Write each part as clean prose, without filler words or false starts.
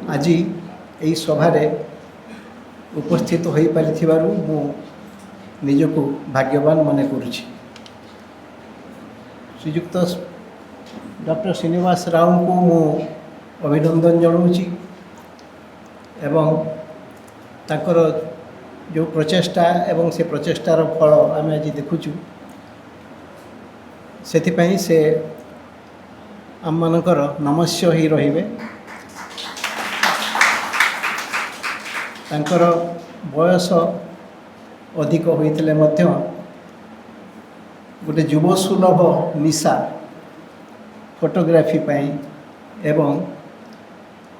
आज यही सभारे उपस्थित हो पारिथिबारु मु निजको भाग्यवान मन करुछि। श्रीयुक्त डॉक्टर श्रीनिवास राव को मु अभिनंदन जनाऊँगी एवं ताकर जो प्रचेष्टा एवं से प्रचेष्टार फल आम आज देखुचु से आम मानकर नमस्य ही रहिबे। तांकर बयस अधिक होइथिले मध्य गोटे युवसुलभ निशा फोटोग्राफी पाई एवं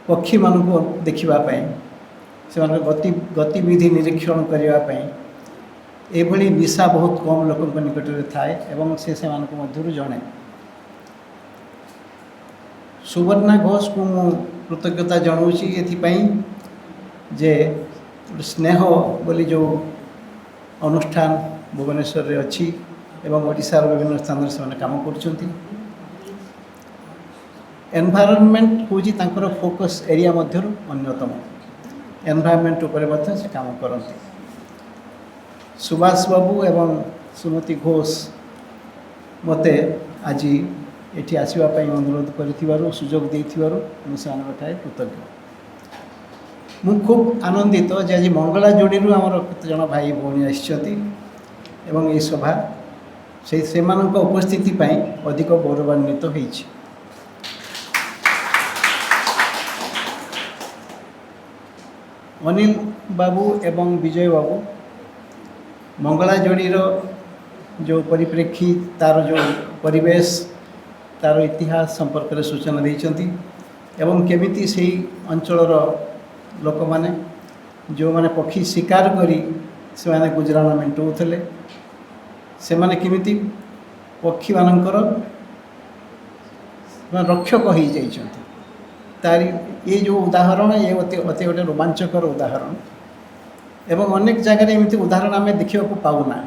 पक्षी मानक देखिबा पाई से गतिविधि निरीक्षण करने एभली निशा बहुत कम लोक निकट में थाए एवं से मध्य जड़े सुवर्णा घोष को मु कृतज्ञता जनाऊँगी एथिपाई जे स्नेह बोली जो अनुष्ठान भुवनेश्वर रे अच्छी एवं ओडिशार विभिन्न स्थान से काम कर एनवायरनमेंट हूँ तांकर फोकस एरिया मध्य अन्यतम एनवायरनमेंट उपर से काम करते। सुभाष बाबू एवं सुमति घोष मते आज ये आसवाई अनुरोध कर सुजोग देथिबारु मुझे कृतज्ञ। मु खूब आनंदित जे आज मंगला जोड़ी आमर केते जन भाई भौणी आसिछंती एवं ये सभा से उपस्थिति पाई अधिक गौरवान्वित होइछि। अनिल बाबू एवं विजय बाबू मंगला जोड़ी जो परिप्रेक्षी तार जो परिवेश तार इतिहास संपर्क में सूचना देइछंती एवं केमिति से अंचलर लोक माने जो माने पक्षी शिकार करी से माने गुजराण मेंटुले से माने केमिति पक्षी मानकर रक्षक हो जाइछंती तार ये जो उदाहरण ये अति गोटे रोमांचकर उदाहरण एवं अनेक जगह एमती उदाहरण आम देखा पाऊना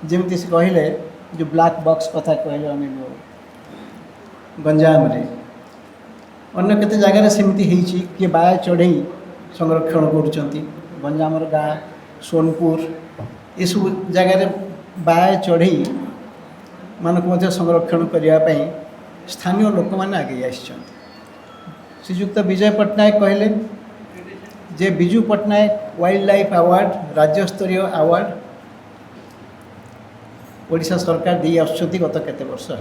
जमी से कहले जो ब्लैक बॉक्स कथा कहले अनिल गंजाम रे अन्य केते जगह सेमती होइछि कि बाय चढ़ई संरक्षण करुचंती गंजामर गाँ सोनपुर ये सब जगह बाय चढ़ई मानक संरक्षण करने स्थानीय लोक मैंने आगे आसिछंती। श्रीयुक्त विजय पट्टनायक कहले जे Biju Pattnaik wildlife award राज्य स्तरीय अवार्ड ओडिशा सरकार दे आसुछंती गत केते वर्ष है।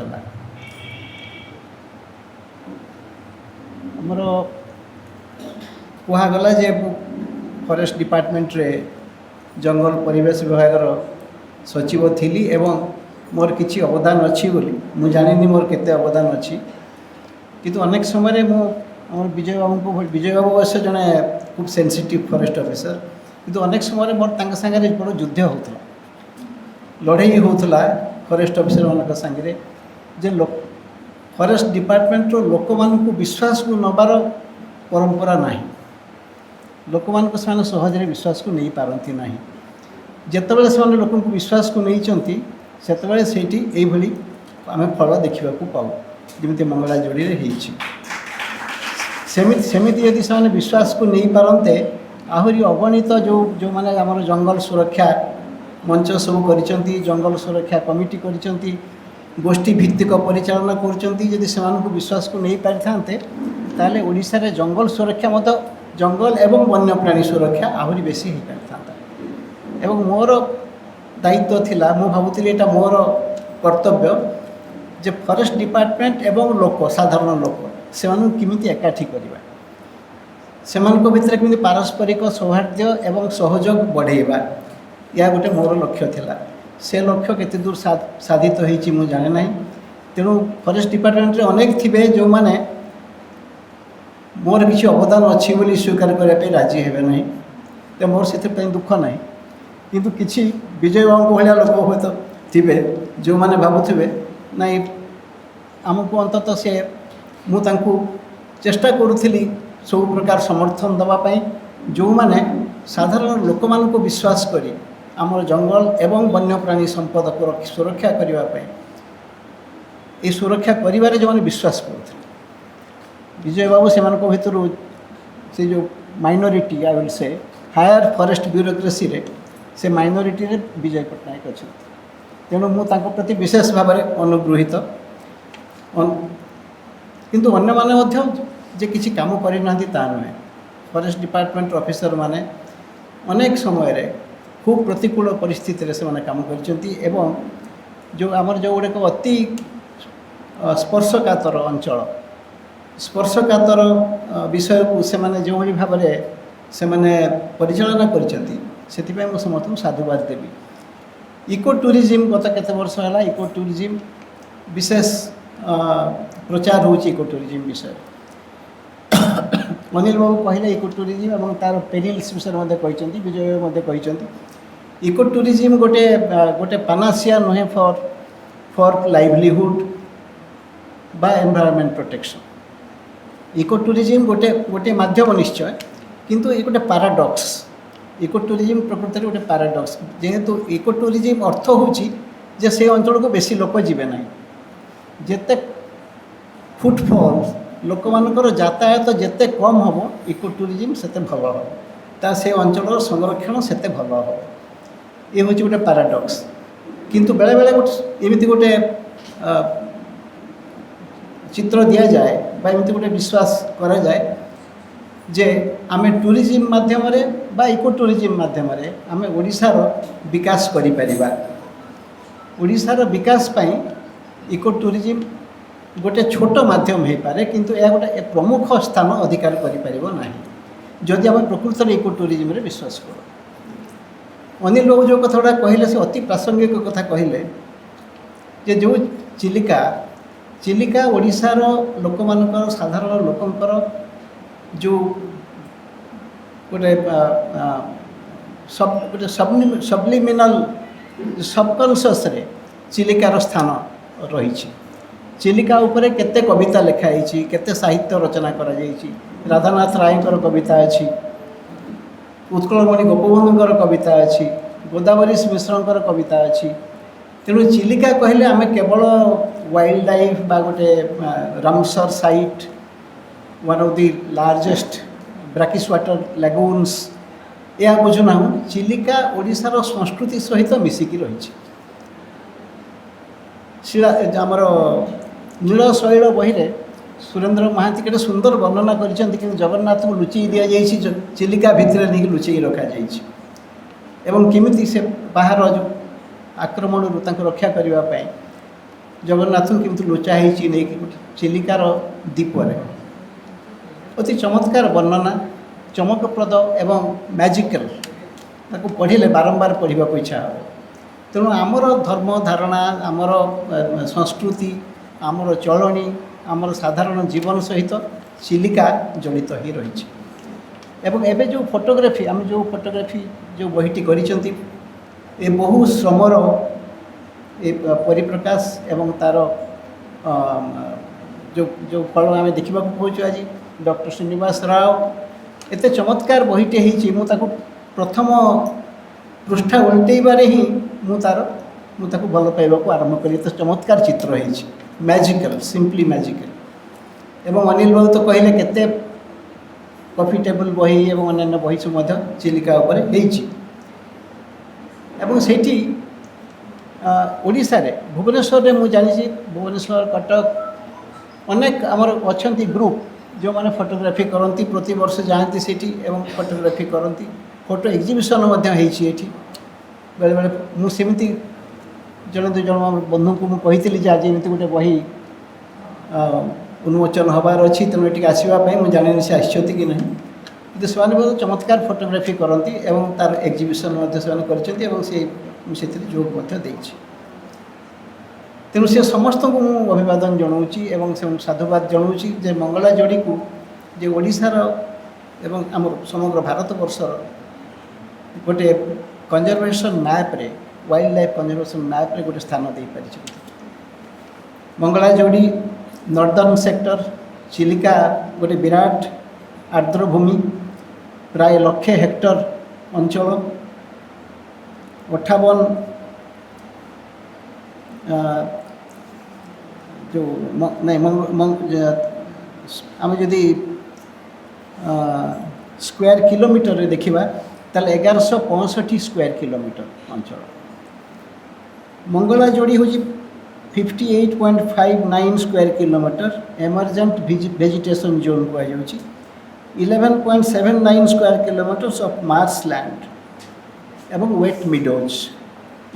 आमर कहगला जे फॉरेस्ट डिपार्टमेंट रे जंगल परिवेश विभाग सचिव थी एवं मोर किछि अवदान अच्छी बोली मु जानिनी मोर केते अवदान अच्छी किंतु अनेक समय मु आम विजय बाबू को विजय बाबू अवश्य जड़े खूब सेंसिटिव फॉरेस्ट ऑफिसर किंतु अनेक समय मोर तांका संगे बड़ युद्ध होता लड़ाई होता फॉरेस्ट ऑफिसर मान संगे जे फॉरेस्ट डिपार्टमेंट लोक मानू विश्वास को नबार परंपरा नहीं लोक मान सहजरे विश्वास को नहीं पारती ना जितेबाला से लोक विश्वास को नहीं से आम फल देखा पाऊ जमी मंगला जोड़ी होती सेमिति यदि से विश्वास को नहीं पारते आहरी अगणित जो माने आमर जंगल सुरक्षा मंच सब करिसेंती जंगल सुरक्षा कमिटी करिसेंती गोष्ठी भित्तिक परिचालना करुँच से विश्वास को नहीं पारि थांते ताले ओडिशा रे जंगल सुरक्षा मत जंगल एवं वन्यप्राणी सुरक्षा आहरी बेसी हो पारि थांता एवं मोर दायित्व थिला मु भाबुतिली एटा मोर कर्तव्य जे फॉरेस्ट डिपार्टमेंट एवं लोक साधारण लोक से किमिति एकाठी करवा से भितर किमिति पारस्परिक सौहार्द्य एवं सहयोग बढ़ेवा या गोटे मोर लक्ष्य थिला से लक्ष्य केते दूर साधित होइछि मु जाने ना तेणु फॉरेस्ट डिपार्टमेंट रे अनेक थिबे जो माने मोर किसी अवदान अच्छी बोली स्वीकार करने राजी हेबे नहीं तो मोर से दुख ना किंतु किसी विजय बाबू भाया लोक हे तो थे जो मैंने भावुवे ना आमको अंततः से मुझे चेष्टा करुली सब प्रकार समर्थन दवापाई जो मैंने साधारण लोक मान को विश्वास करी आमर जंगल एवं वन्यप्राणी संपद को सुरक्षा करने ये सुरक्षा करिबारे जो मैंने विश्वास करते विजय बाबू से भितर से जो minority I will say higher forest bureaucracy रे से माइनॉरिटी रे विजय पट्टनायक अच्छा तेणु मु तांको प्रति विशेष भाव में अनुगृहित किंतु अन्य माने मध्य जे किसी काम करना नुहे फॉरेस्ट डिपार्टमेंट ऑफिसर माने अनेक समय रे खूब प्रतिकूल परिस्थिति से माने काम करचंती एवं जो आमर जो गुड़ाक अति स्पर्शकातर अंचल स्पर्शकातर विषय को से माने जो भाव में से माने परिचालना करचंती सेतिपय मु समस्त साधुवाद देवी इको टूरिज्म गत केते वर्ष है इको टूरिज्म विशेष प्रचार हो इको टूरिज्म विषय अनिल बाबू कहले इको टूरिज्म और तार पेरिल्स विषय में विजय इको टूरिज्म गोटे गोटे पानासिया नुहे फॉर लाइवलीहुड बा एनवायरनमेंट प्रोटेक्शन इको टूरिज्म गोटे गोटे माध्यम निश्चय किंतु ये गोटे पैराडॉक्स इको टूरिज्म प्रकृति गोटे पैराडॉक्स जेहेतु इको टूरिज्म अर्थ होची जे से अंचल को बेसी लोक जीवे ना जेते फुटफॉल लोक मानकर यातायात जिते कम हम इको टूरिज्म सेते भल हम ता से अंचल संरक्षण सेते भल हम ये हूँ गोटे पैराडॉक्स किंतु बेले बेले गोटे एमती गोटे चित्र दि जाए एमती गोटे विश्वास करा जाए जे आमे टूरिज्म माध्यम बा इको टूरिज्म माध्यम आमे ओडिशार विकास करि परिबा ओडिशार विकास पाई इको टूरिज्म गोटे छोट माध्यम हो पारे किंतु यह गोटे प्रमुख स्थान अधिकार करिपारिबो नाही जदि आम प्रकृत में इको टूरिज्म रे विश्वास कर अनिल बाबू जो कथा कहले से अति प्रासंगिक कथा कहले जे जो चिलिका चिलिका ओडिशार लोक मानकर साधारण लोकंकर जो गोटे सब गोटे सबलिमिनाल सबकनसियस रे चिलिकार स्थान रही चिलिका उपरे केते कविता लिखाई केते साहित्य रचना करा जाइछि राधानाथ रायकर कविता अच्छी उत्कलमणि गोपबंधुकर कविता अच्छी गोदावरी मिश्रकर कविता अच्छी तेणु चिलिका कहले आमे केवल वाइल्ड लाइफ बा गोटे Ramsar site one of the largest brackish water लैगून्स या बुझुना चिलिका ओडिशार संस्कृति सहित मिसिकी रही शिला आमर नील शैल बही सुरेंद्र महांती केटे सुंदर वर्णना कर जगन्नाथ को लुचई दि जाइए चिलिका भितर नहीं लुचई रखा एवं किमिति से बाहर जो आक्रमण रक्षा करने जगन्नाथ को किमिति लुचाई नहीं चिलिकार द्वीपर अति चमत्कार वर्णना चमकप्रद एवं मैजिकल ताको पढ़िले बारंबार पढ़ा इच्छा हे तेणु आमर धर्म धारणा आमर संस्कृति आमर चलनी आमर साधारण जीवन सहित चिलिका जड़ित ही रही एवं एबे जो फोटोग्राफी आम जो फोटोग्राफी जो बहीटी करिसेंती ए बहु श्रमर ए परिप्रकाश एवं तार जो जो फल आम देखा पाऊँ आज डॉक्टर श्रीनिवास राव एते चमत्कार बहीटे होती प्रथम पृष्ठा उल्टेबारे ही मुझे भल पाइबा आरंभ करी तो चमत्कार चित्र होती मैजिकल सिंपली मैजिकल एवं अनिल बाबू तो कहले केते कॉफी टेबल बही एवं अन्य बही सब चिलिका उपरे होती एवं सेठी ओडिशा रे भुवनेश्वर रे मु जानी भुवनेश्वर कटक अनेक आमर अच्छा ग्रुप जो मैंने फोटोग्राफी करती प्रति वर्ष जाती सेठी एवं फोटोग्राफी करती फोटो एग्जिबिशन होती बेले बेले मुझे जन दु जन बंधु को मुझे आज एमती गोटे बही उन्मोचन हबार अच्छी तेणु ये आसवाई मुझे जानी से आसती कि नहीं कि से बहुत चमत्कार फोटोग्राफी करती एवं तार एग्जिबिशन से जोग तेणु से समस्त को मु अभिवादन जनाऊँ से साधुवाद जनाऊँ जे मंगला जोड़ी को जे ओडिशार एवं आम समग्र भारत वर्षर गोटे कंजर्वेशन मैप रे वाइल्ड लाइफ कंजर्वेशन मैप रे गोटे स्थान दे पारि मंगला जोड़ी नॉर्दर्न सेक्टर चिलिका गोटे विराट आर्द्रभूमि प्राय 1,00,000 हेक्टर अंचल 58 जो नहीं आम जदि स्क्वायर किलोमीटर देखा ताले 1165 स्क्वायर किलोमीटर अंचल। मंगलाजोड़ी हूँ 58.59 square kilometre emergent vegetation zone कहुच्छी। 11.79 square kilometres of marsh land एवं वेट मिडोज।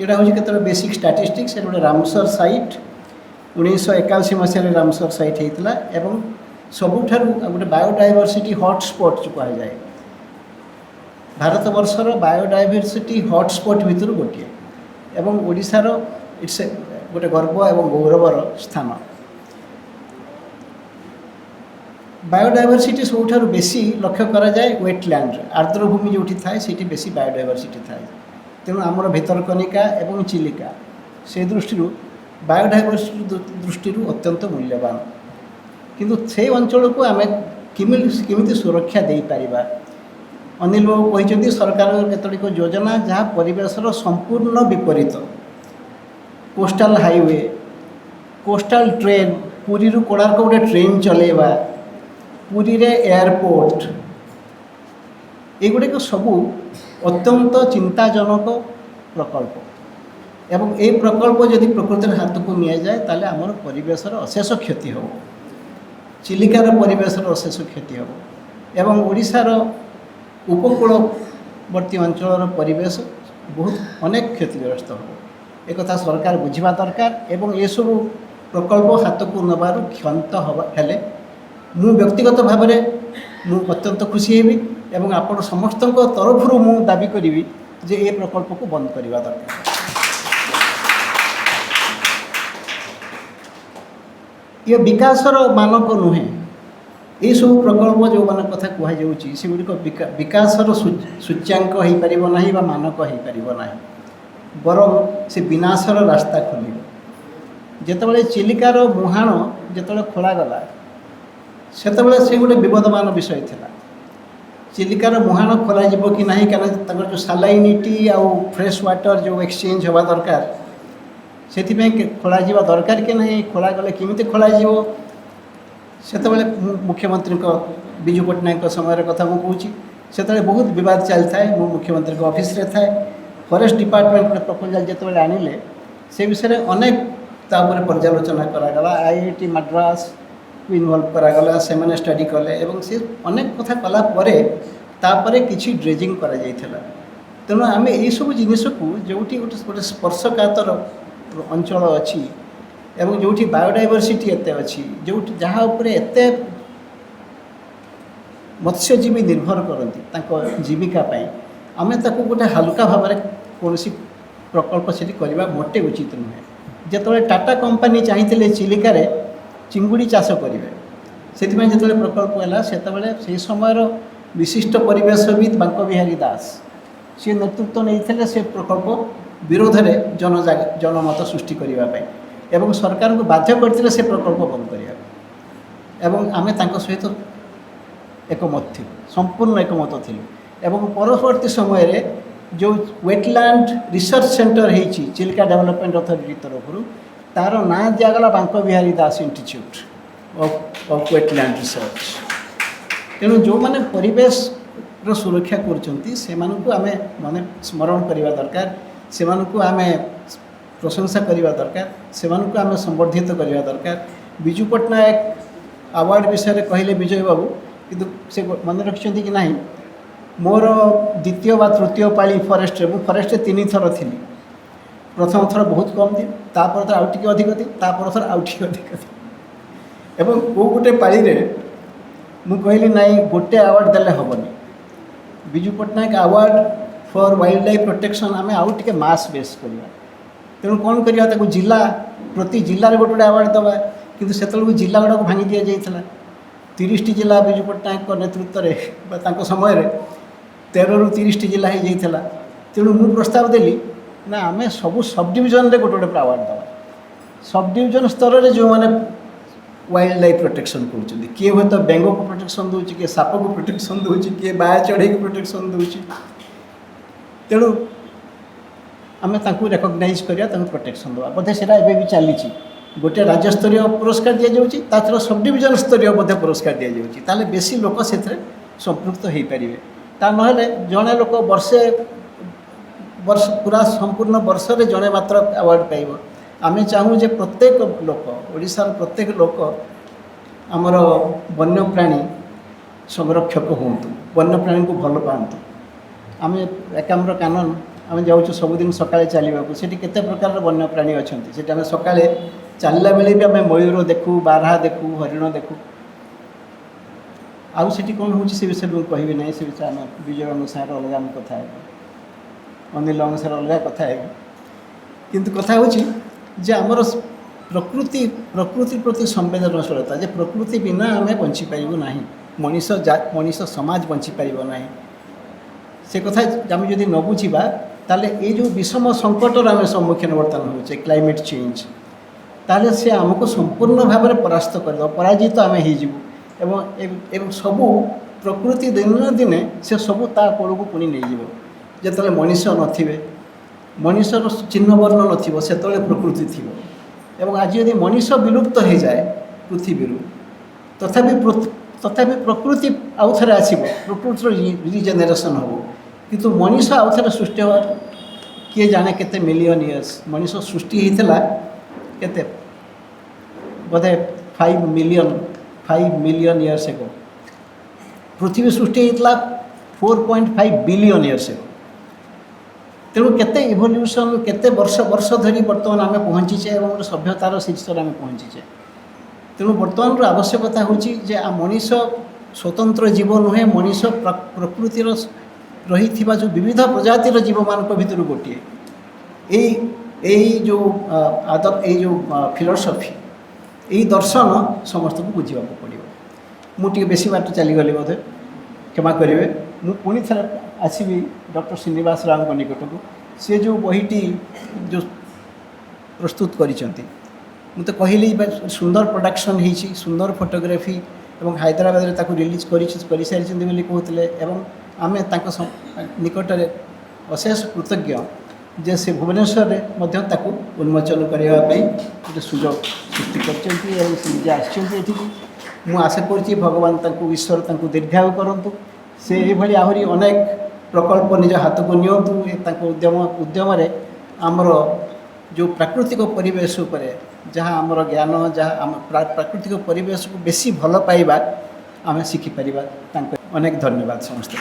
यहाँ हूँ केत बेसिक स्टाटिस्टिक्स गोटे रामसर साइट 1981 मसीह रामसर साइट होता है। सबुठार गोटे बायोडाइवर्सिटी हॉटस्पॉट जो कहुए भारत वर्षर बायोडाइवर्सिटी हॉटस्पॉट भितर गोटे एवं ओडिशार इट्स गोटे गर्व एवं गौरवर स्थान। बायोडाइवर्सिटी सबुठार बेसी लक्ष्य करा जाए वेटलैंड आर्द्रभूमि जो थाए से बेसी बायोडाइवर्सिटी थाए। तेणु आमर भितरकनिका एवं चिलिका से दृष्टि बायोडाइवर्सिटी दृष्टि अत्यंत मूल्यवान। किंतु से अंचल को आम किमिति सुरक्षा दे पारिबा। अनिल बाबू कहते सरकार केतोक योजना जहाँ परिवेशर संपूर्ण विपरीत। Coastal highway coastal train Puri Konark गोटे ट्रेन चलेबा पुरी रे एयरपोर्ट एगुड़िक सबू अत्यंत चिंताजनक प्रकल्प एवं ये प्रकल्प जदि प्रकृति हाथ को नि जाए ताले आमर परिवेशर अशेष क्षति हो। चिलिकार परिवेशर अशेष क्षति हो एवं ओडिशार उपकूलवर्ती अंचल परिवेश बहुत अनेक क्षतिग्रस्त हो। एक कथा सरकार बुझा दरकार एवं ये सब प्रकल्प हाथ को नबार क्षंत हेले मु व्यक्तिगत भाव में अत्यंत खुशी हेबी एवं आपण समस्त तरफ मु दाबी करी जे ये प्रकल्प को बंद करवा दरकार। ये विकासर मानक नुहे ये सब प्रकल्प जो मान कथा कहुच्छी से गुड़िक विकासर सूच्यांक हो पारिब नाही बा मानक हो पारिब नाही बरं से विनाशर रास्ता खोल। जितेबाला चिलिकार मुहाण जिते खोलागला सेतबेले से गोटे विवादमान विषय थिला। चिलिकार मुहाण खोल कि ना क्या जो सालाइनिटी आउ फ्रेश वाटर जो एक्सचेंज हवा दरकार से खोल दरकार कि नहीं खोलागले केमी खोल सेतबेले मुख्यमंत्री विजु पट्टनायक समय कथा मुझे से बहुत विवाद चली थाए। मुख्यमंत्री ऑफिस रे थाए फॉरेस्ट डिपार्टमेंट प्रपोजल जिते आनिले से विषय में अनेक तापर पर्यालोचना करागला। IIT मद्रास को इनवल्व करागला से मैंने स्टडी कले एवं से अनेक कथा कलापर किसी ड्रेजिंग करा जाइथिला। तेणु आम यही सब जिनिस को जो गोटे स्पर्शकातर अंचल अच्छी एवं जो बायोडाइवर्सिटी एत अच्छी जो जहाँ उपर एत मत्स्यजीवी निर्भर करती जीविका आम ताको गोटे हल्का भाव में कौन प्रकल्प से करवा मोटे उचित नुहे। जिते टाटा कंपनी चाहिए चिलिकार चिंगुड़ी चाष करेंगे से जो प्रकल्प है से समय विशिष्ट परिवेशविद बांक बिहारी दास सी नेतृत्व नहीं से प्रकल्प विरोध में जनमत सृष्टि करने एवं सरकार को बाध्य करते से प्रकल्प बंद करने एवं आम सहित एकमत थी संपूर्ण एकमत थी। एवं परवर्ती समय रे जो वेटलैंड रिसर्च सेंटर होती चिलिका डेवलपमेंट अथॉरिटी तरफ तार ना दिगला बांक बिहारी दास इंस्टीट्यूट ऑफ वेटलैंड रिसर्च। तेणु जो मैंने परिवेश सुरक्षा कर माने स्मरण करने दरकार से आम प्रशंसा करने दरकार से आम संवर्धित करने दरकार। विजु पट्टनायक अवार्ड विषय में कहले विजय बाबू किंतु से मन रखिंट कि ना मोर द्वितीय बा तृतीय पाली फॉरेस्ट में फॉरेस्ट 3 थर थी। प्रथम थर बहुत कम थी तापर थर आउट अधिक थी तापर थर आउट अधिक थी एवं को गोटे पाली मु कहली नाई गोटे अवार्ड देले हेनी। Biju Patnaik award for wildlife protection आम आउ टे मास बेस करवा। तेणु कौन करवा जिला प्रति जिले गोटे गोटे अवार्ड दवा कि से जिला गुड़ाक भांगी दि जाता 30टी जिला विजु पट्टनायक नेतृत्व में समय 13 ରୁ 30टी जिला हो जाता। तेणु मु प्रस्ताव देली ना आम सबू सब डिविजन रे गोटे गोटे अवार्ड दवा। सब डिविजन स्तर में जो मैंने वाइल्ड लाइफ प्रोटेक्शन कर किए हूँ तो बेंग को प्रोटेक्शन दूँ किए साप को प्रोटेक्शन दूँ किए बाया चढ़ई को प्रोटेक्शन दूँ। तेणु आम रेकग्नाइज करा प्रोटेक्शन दवा बोधे से भी चली गोटे राज्यस्तरीय पुरस्कार दि जाऊँगी सब डिविजन स्तरीय बोधे पुरस्कार दि जाऊँगी बेसी लोक से ସମ୍ପୃକ୍ତ ହୋଇପାରିବେ। ତା ନହେଲେ ଜଣେ ଲୋକ ବର୍ଷ ପୁରା ସମ୍ପୂର୍ଣ୍ଣ ବର୍ଷରେ ଜଣେ ମାତ୍ର ଆୱାର୍ଡ଼ ପାଇବ। ଆମେ ଚାହୁଁ ଯେ ପ୍ରତ୍ୟେକ ଲୋକ, ଓଡ଼ିଶାର ପ୍ରତ୍ୟେକ ଲୋକ ଆମର ବନ୍ୟପ୍ରାଣୀ ସଂରକ୍ଷକ ହୁଅନ୍ତୁ, ବନ୍ୟପ୍ରାଣୀଙ୍କୁ ଭଲ ପାଆନ୍ତୁ। ଆମେ ଏକାମ୍ର କାନନ ଆମେ ଯାଉଛୁ ସବୁଦିନ ସକାଳେ ଚାଲିବାକୁ, ସେଠି କେତେ ପ୍ରକାରର ବନ୍ୟପ୍ରାଣୀ ଅଛନ୍ତି। ସେଠି ଆମେ ସକାଳେ ଚାଲିଲା ବେଳେ ବି ଆମେ ମୟୂର ଦେଖୁ, ବାରହା ଦେଖୁ, ହରିଣ ଦେଖୁ। ଆଉ ସେଠି କ'ଣ ହେଉଛି ସେ ବିଷୟରେ ମୁଁ କହିବି ନାହିଁ, ସେ ବିଷୟରେ ଆମେ ବିଜୟଙ୍କ ସାଙ୍ଗରେ ଅଲଗା ଆମେ କଥା ହେବୁ, ଅନିଲଙ୍କ ସାଙ୍ଗରେ ଅଲଗା କଥା ହେବୁ। କିନ୍ତୁ କଥା ହେଉଛି ଯେ ଆମର ପ୍ରକୃତି ପ୍ରତି ସମ୍ବେଦନଶୀଳତା, ଯେ ପ୍ରକୃତି ବିନା ଆମେ ବଞ୍ଚିପାରିବୁ ନାହିଁ, ମଣିଷ ସମାଜ ବଞ୍ଚିପାରିବ ନାହିଁ। ସେ କଥା ଆମେ ଯଦି ନ ବୁଝିବା ତାହେଲେ ଏଇ ଯେଉଁ ବିଷମ ସଙ୍କଟର ଆମେ ସମ୍ମୁଖୀନ ବର୍ତ୍ତମାନ ହେଉଛେ, କ୍ଲାଇମେଟ୍ ଚେଞ୍ଜ, ତାହେଲେ ସେ ଆମକୁ ସମ୍ପୂର୍ଣ୍ଣ ଭାବରେ ପରାସ୍ତ କରିଦେବ, ପରାଜିତ ଆମେ ହେଇଯିବୁ। ଏବଂ ସବୁ ପ୍ରକୃତି ଦିନେ ନା ଦିନେ ସେ ସବୁ ତା କୋଳକୁ ପୁଣି ନେଇଯିବ। ଯେତେବେଳେ ମଣିଷ ନଥିବେ, ମଣିଷର ଚିହ୍ନବର୍ଣ୍ଣ ନଥିବ, ସେତେବେଳେ ପ୍ରକୃତି ଥିବ। ଏବଂ ଆଜି ଯଦି ମଣିଷ ବିଲୁପ୍ତ ହୋଇଯାଏ ପୃଥିବୀରୁ, ତଥାପି ପ୍ରକୃତି ଆଉ ଥରେ ଆସିବ, ପ୍ରକୃତିର ରିଜେନେରେସନ୍ ହେବ। କିନ୍ତୁ ମଣିଷ ଆଉ ଥରେ ସୃଷ୍ଟି ହେବା କିଏ ଜାଣେ କେତେ ମିଲିୟନ୍ ଇୟର୍ସ। ମଣିଷ ସୃଷ୍ଟି ହେଇଥିଲା କେତେ, ବୋଧେ 5 ମିଲିୟନ୍ ଇୟର୍ସ ଏଗୋ। ପୃଥିବୀ ସୃଷ୍ଟି ହେଇଥିଲା 4.5 ବିଲିୟନ୍ ଇୟର୍ସ ଏଗୋ। ତେଣୁ କେତେ ଇଭଲ୍ୟୁସନ୍, କେତେ ବର୍ଷ ଧରି ବର୍ତ୍ତମାନ ଆମେ ପହଞ୍ଚିଛେ ଏବଂ ଗୋଟେ ସଭ୍ୟତାର ଶୀର୍ଷରେ ଆମେ ପହଞ୍ଚିଛେ। ତେଣୁ ବର୍ତ୍ତମାନର ଆବଶ୍ୟକତା ହେଉଛି ଯେ ମଣିଷ ସ୍ୱତନ୍ତ୍ର ଜୀବ ନୁହେଁ, ମଣିଷ ପ୍ରକୃତିର ରହିଥିବା ଯେଉଁ ବିବିଧ ପ୍ରଜାତିର ଜୀବମାନଙ୍କ ଭିତରୁ ଗୋଟିଏ। ଏଇ ଯେଉଁ ଫିଲୋସଫି, ଏଇ ଦର୍ଶନ ସମସ୍ତଙ୍କୁ ବୁଝିବାକୁ ପଡ଼ିବ। ମୁଁ ଟିକେ ବେଶୀ ବାଟ ଚାଲିଗଲି ବୋଧେ, କ୍ଷମା କରିବେ। ମୁଁ ପୁଣି ଥରେ ଆସିବି ଡକ୍ଟର ଶ୍ରୀନିବାସ ରାଓଙ୍କ ନିକଟକୁ। ସେ ଯେଉଁ ବହିଟି ଯେଉଁ ପ୍ରସ୍ତୁତ କରିଛନ୍ତି, ମୁଁ ତ କହିଲି ସୁନ୍ଦର ପ୍ରଡକ୍ସନ୍ ହେଇଛି, ସୁନ୍ଦର ଫଟୋଗ୍ରାଫି, ଏବଂ ହାଇଦ୍ରାବାଦରେ ତାକୁ ରିଲିଜ୍ କରିସାରିଛନ୍ତି ବୋଲି କହୁଥିଲେ। ଏବଂ ଆମେ ତାଙ୍କ ନିକଟରେ ଅଶେଷ କୃତଜ୍ଞ ଯେ ସେ ଭୁବନେଶ୍ୱରରେ ମଧ୍ୟ ତାକୁ ଉନ୍ମୋଚନ କରିବା ପାଇଁ ଗୋଟେ ସୁଯୋଗ ସୃଷ୍ଟି କରିଛନ୍ତି ଏବଂ ସେ ନିଜେ ଆସିଛନ୍ତି ଏଠିକି। ମୁଁ ଆଶା କରୁଛି ଭଗବାନ ତାଙ୍କୁ, ଈଶ୍ୱର ତାଙ୍କୁ ଦୀର୍ଘାୟୁ କରନ୍ତୁ। ସେ ଏଇଭଳି ଆହୁରି ଅନେକ ପ୍ରକଳ୍ପ ନିଜ ହାତକୁ ନିଅନ୍ତୁ। ତାଙ୍କ ଉଦ୍ୟମରେ ଆମର ଯେଉଁ ପ୍ରାକୃତିକ ପରିବେଶ ଉପରେ ଯାହା ଆମର ଜ୍ଞାନ, ଯାହା ଆମ ପ୍ରାକୃତିକ ପରିବେଶକୁ ବେଶୀ ଭଲ ପାଇବା ଆମେ ଶିଖିପାରିବା। ତାଙ୍କ ଅନେକ ଧନ୍ୟବାଦ ସମସ୍ତେ।